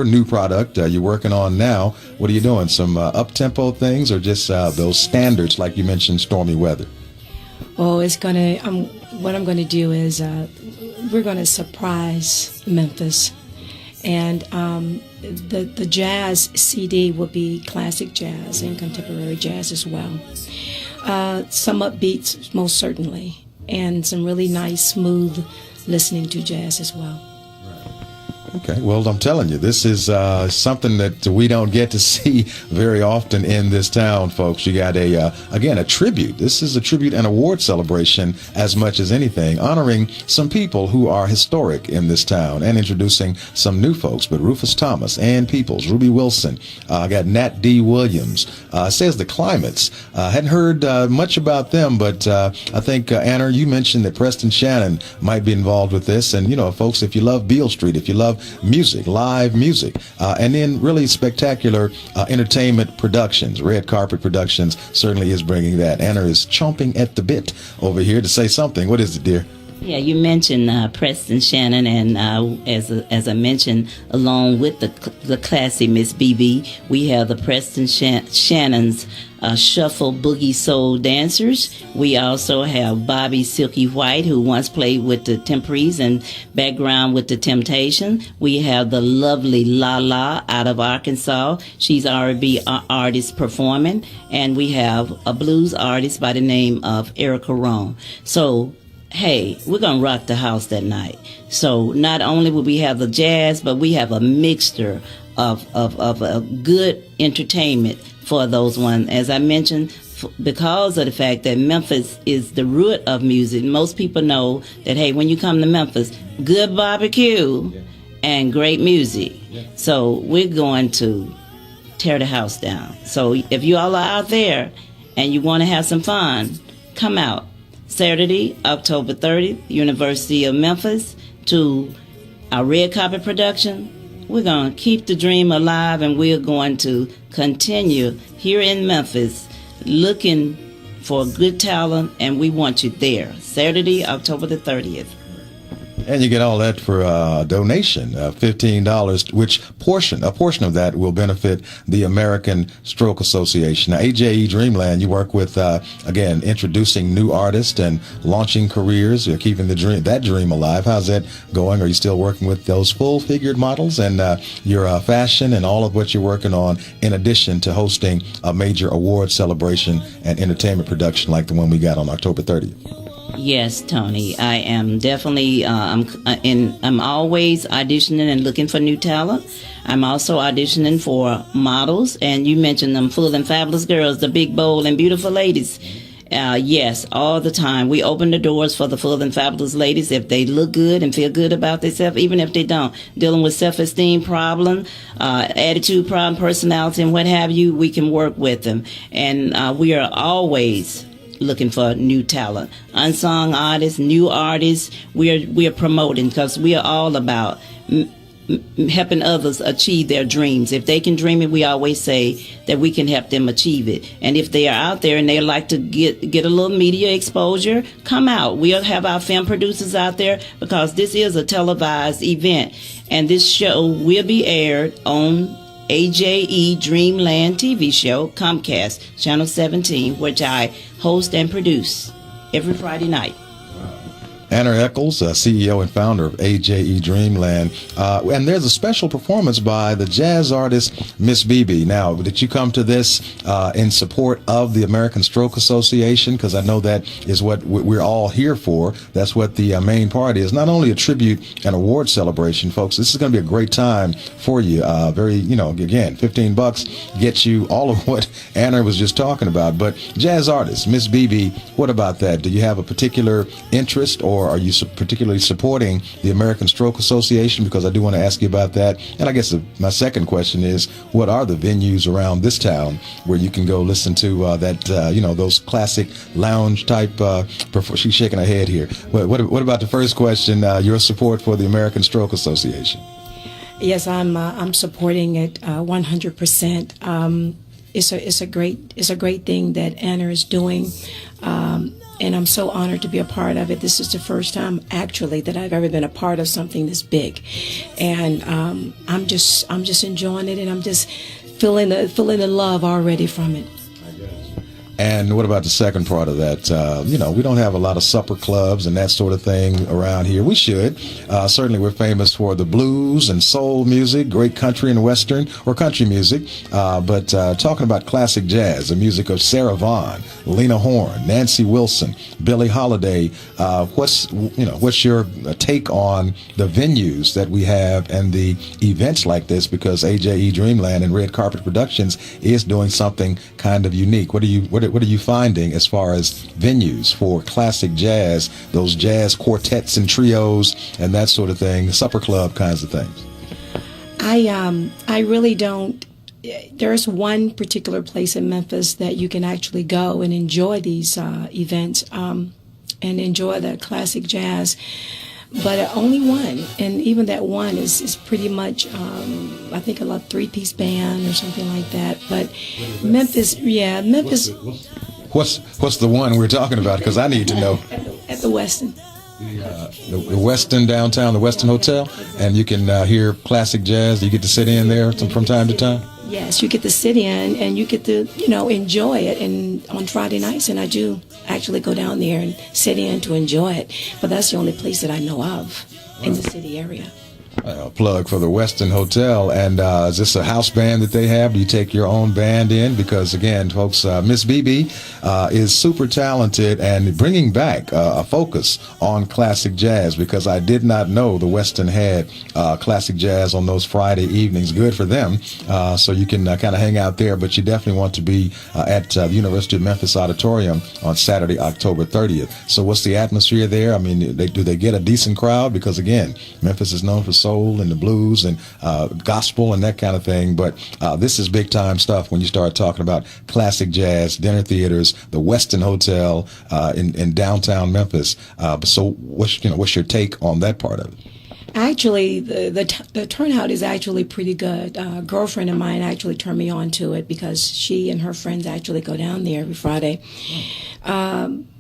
new product you're working on now. What are you doing? Some up-tempo things or just those standards like you mentioned, stormy weather? Oh, it's gonna. What I'm going to do is we're going to surprise Memphis, and the jazz CD will be classic jazz and contemporary jazz as well. Some upbeats, most certainly, and some really nice, smooth listening to jazz as well. Okay, well, I'm telling you, this is something that we don't get to see very often in this town, folks. You got a tribute. This is a tribute and award celebration as much as anything, honoring some people who are historic in this town and introducing some new folks. But Rufus Thomas, Ann Peoples, Ruby Wilson, got Nat D. Williams, says the Climates. Hadn't heard much about them, but I think, Anna, you mentioned that Preston Shannon might be involved with this. And, folks, if you love Beale Street, if you love music, live music, and then really spectacular entertainment productions. Red Carpet Productions certainly is bringing that. Anna is chomping at the bit over here to say something. What is it, dear? Yeah, you mentioned Preston Shannon, and as I mentioned, along with the classy Miss BB, we have the Preston Shannon's Shuffle Boogie Soul Dancers. We also have Bobby Silky White, who once played with the Temperies and background with the Temptation. We have the lovely La La out of Arkansas. She's R&B artist performing, and we have a blues artist by the name of Erica Rohn. So, hey, we're going to rock the house that night. So not only will we have the jazz, but we have a mixture of a good entertainment for those ones. As I mentioned, because of the fact that Memphis is the root of music, most people know that, hey, when you come to Memphis, good barbecue and great music. So we're going to tear the house down. So if you all are out there and you want to have some fun, come out. Saturday, October 30th, University of Memphis, to our Red Carpet production. We're going to keep the dream alive, and we're going to continue here in Memphis looking for good talent, and we want you there. Saturday, October the 30th. And you get all that for a donation of $15, which a portion of that will benefit the American Stroke Association. Now, AJE Dreamland, you work with, again, introducing new artists and launching careers. You're keeping that dream alive. How's that going? Are you still working with those full-figured models and your fashion and all of what you're working on, in addition to hosting a major award celebration and entertainment production like the one we got on October 30th? Yes, Tony, I am definitely, I'm always auditioning and looking for new talent. I'm also auditioning for models, and you mentioned them full and fabulous girls, the big, bold, and beautiful ladies. Yes, all the time. We open the doors for the full and fabulous ladies if they look good and feel good about themselves, even if they don't. Dealing with self-esteem problem, attitude problem, personality, and what have you, we can work with them. And we are always looking for new talent, unsung artists, new artists. We are promoting, because we are all about helping others achieve their dreams. If they can dream it, we always say that we can help them achieve it. And if they are out there and they like to get a little media exposure, come out. We'll have our film producers out there, because this is a televised event, and this show will be aired on AJE Dreamland TV show, Comcast, Channel 17, which I host and produce every Friday night. Anna Eccles, CEO and founder of AJE Dreamland. And there's a special performance by the jazz artist Miss BB. Now, did you come to this in support of the American Stroke Association? Because I know that is what we're all here for. That's what the main part is. Not only a tribute and award celebration, folks, this is going to be a great time for you. Again, $15 gets you all of what Anna was just talking about. But jazz artist, Miss BB, what about that? Do you have a particular interest, or are you particularly supporting the American Stroke Association? Because I do want to ask you about that. And I guess my second question is, what are the venues around this town where you can go listen to those classic lounge type? She's shaking her head here. What about the first question? Your support for the American Stroke Association? Yes, I'm supporting it 100%. it's a great thing that Anna is doing. And I'm so honored to be a part of it. This is the first time, actually, that I've ever been a part of something this big, and I'm just enjoying it, and I'm just feeling the love already from it. And what about the second part of that? We don't have a lot of supper clubs and that sort of thing around here. We should. Certainly, we're famous for the blues and soul music, great country and western or country music. But talking about classic jazz, the music of Sarah Vaughan, Lena Horne, Nancy Wilson, Billie Holiday. What's your take on the venues that we have and the events like this? Because AJE Dreamland and Red Carpet Productions is doing something kind of unique. What are you finding as far as venues for classic jazz, those jazz quartets and trios and that sort of thing, supper club kinds of things? I really don't. There's one particular place in Memphis that you can actually go and enjoy these events and enjoy the classic jazz. But only one, and even that one is pretty much, I think, a 3-piece band or something like that. But Memphis. What's the one we're talking about? Because I need to know. At the Westin. The Westin downtown, the Westin Hotel, and you can hear classic jazz. You get to sit in there from time to time. Yes, you get to sit in and you get to, enjoy it. And on Friday nights, and I do actually go down there and sit in to enjoy it. But that's the only place that I know of in the city area. Plug for the Westin Hotel. And is this a house band that they have? Do you take your own band in? Because, again, folks, Miss BB is super talented and bringing back a focus on classic jazz, because I did not know the Westin had classic jazz on those Friday evenings. Good for them. So you can kind of hang out there, but you definitely want to be at the University of Memphis Auditorium on Saturday, October 30th. So what's the atmosphere there? I mean, do they get a decent crowd? Because, again, Memphis is known for soul and the blues and gospel and that kind of thing, but this is big time stuff when you start talking about classic jazz, dinner theaters, the Westin Hotel in downtown Memphis. So what's your take on that part of it? Actually, the turnout is actually pretty good. A girlfriend of mine actually turned me on to it because she and her friends actually go down there every Friday.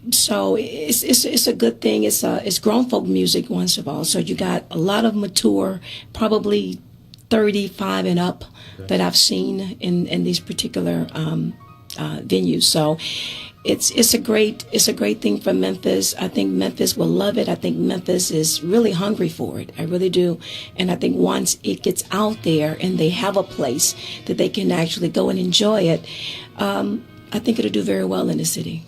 So it's a good thing. It's grown folk music, once of all. So you got a lot of mature, probably 35 and up, that I've seen in these particular venues. So it's a great thing for Memphis. I think Memphis will love it. I think Memphis is really hungry for it. I really do. And I think once it gets out there and they have a place that they can actually go and enjoy it, I think it'll do very well in the city.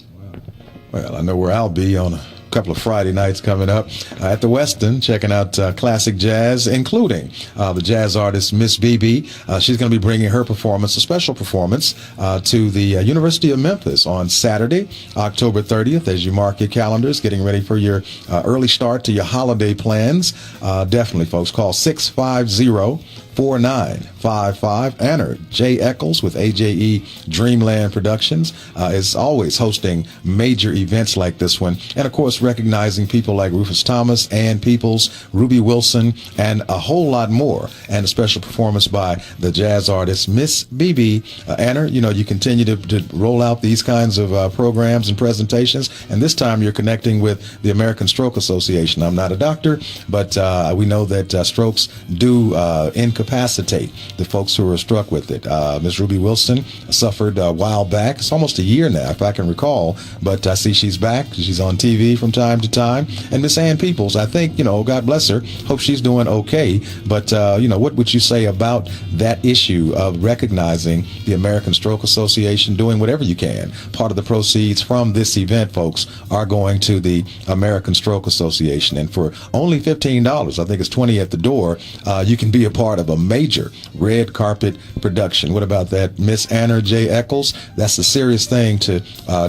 Well, I know where I'll be on a couple of Friday nights coming up at the Westin, checking out classic jazz, including the jazz artist Miss BB. She's going to be bringing her performance, a special performance, to the University of Memphis on Saturday, October 30th. As you mark your calendars, getting ready for your early start to your holiday plans. Definitely, folks, call 650-4955. Anna J. Eccles with AJE Dreamland Productions is always hosting major events like this one. And, of course, recognizing people like Rufus Thomas, Ann Peoples, Ruby Wilson, and a whole lot more. And a special performance by the jazz artist Miss BB. Anna, you continue to roll out these kinds of programs and presentations. And this time you're connecting with the American Stroke Association. I'm not a doctor, but we know that strokes do incapacitate the folks who are struck with it. Miss Ruby Wilson suffered a while back. It's almost a year now, if I can recall, but I see she's back. She's on TV from time to time. And Miss Ann Peoples, I think, God bless her, hope she's doing okay. But, what would you say about that issue of recognizing the American Stroke Association, doing whatever you can? Part of the proceeds from this event, folks, are going to the American Stroke Association. And for only $15, I think it's $20 at the door, you can be a part of a major red carpet production. What about that, Miss Anna J. Eccles? That's a serious thing to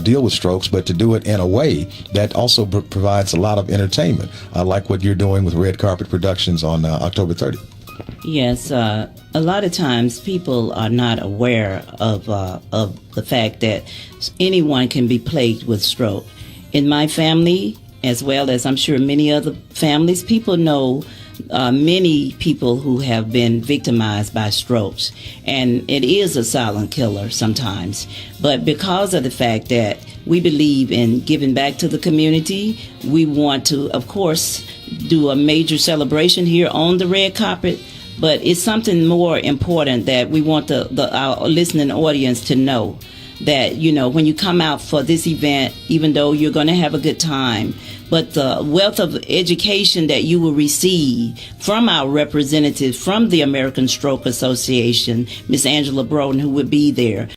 deal with strokes, but to do it in a way that also provides a lot of entertainment, like what you're doing with Red Carpet Productions on October 30th. Yes, a lot of times people are not aware of the fact that anyone can be plagued with stroke. In my family, as well as I'm sure many other families, people know many people who have been victimized by strokes, and it is a silent killer sometimes. But because of the fact that we believe in giving back to the community, we want to, of course, do a major celebration here on the red carpet. But it's something more important that we want our listening audience to know, that, you know, when you come out for this event, even though you're going to have a good time, but the wealth of education that you will receive from our representatives from the American Stroke Association, Miss Angela Broden, who will be there,